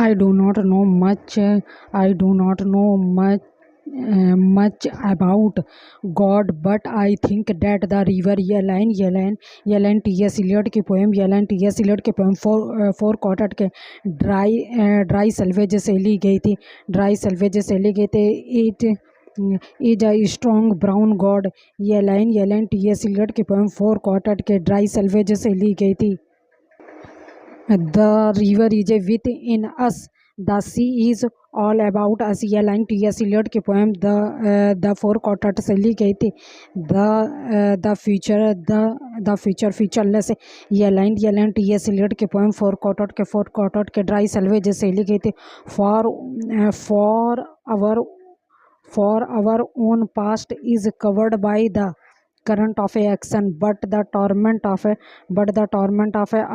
I do not know much. I do not know much about God, but I think that the river Yellen T.S. Eliot की poem Yellen T.S. Eliot की poem four quarter के dry salvage से ली गई थी it is a strong brown God. ये line Yellen T.S. Eliot की poem four quarter के ड्राई सल्वेज से ली गई थी। The river is within us. The sea is all about us। ये लाइन T.S. Eliot की पोएम द फोर क्वार्टर से ली गई थी। The future futureless. ये लाइन T.S. Eliot की पोएम फोर क्वार्टर के ड्राई सल्वेज से ली गई थी। For our own past is covered by the current of action, but the torment of a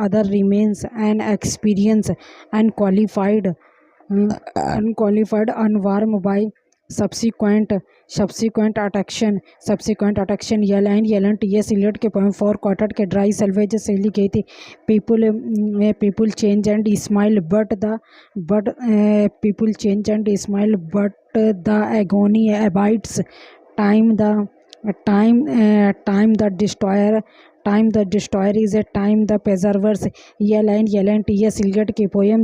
other remains an experience unqualified, unwarmed by subsequent attraction। ये line Yellen T.S. Eliot के poem four quarter के dry salvage से ली गई थी। people change and smile, but the agony abides। time the destroyer is a time the preservers। ये line Yellen T.S. Eliot की poem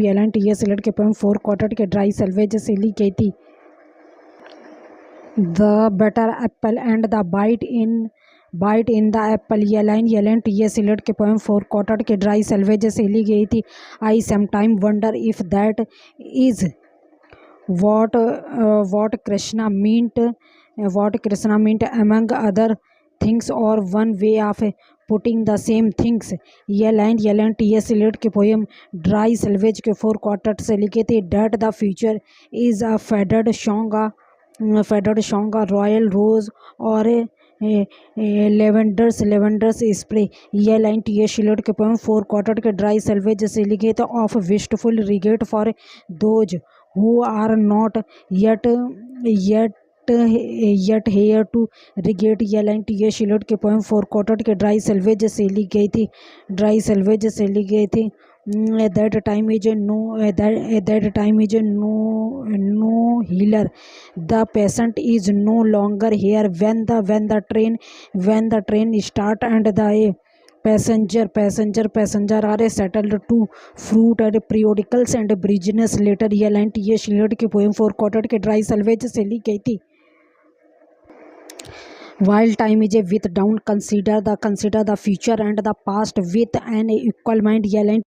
four quarter के dry salvage से ली गई थी। The better apple and the bite in the apple। ये line Yellen T.S. Eliot के poem four quarter के ड्राई सल्वेज से ली गई थी। I sometimes wonder if that is what Krishna meant among other things, or one way of putting the same things। ये line Yellen T.S. Eliot की poem dry सल्वेज के four quarter से लिखी थी। That the future is a faded song, a royal rose, or a lavenders spray. ये line T.S. Eliot के poem four quarter के dry salvage से लिखे थे। Of wistful regret for those who are not yet here to regret। ये line T.S. Eliot के poem four quarter के dry salvage से ली गई थी। That time is no healer। The patient is no longer here when the train start, and the passenger are settled to fruit and periodicals and business later। ये line T.S. Eliot की poem four quarter के dry salvage से ली गई थी। While time is with down, consider the future and the past with an equal mind। ये line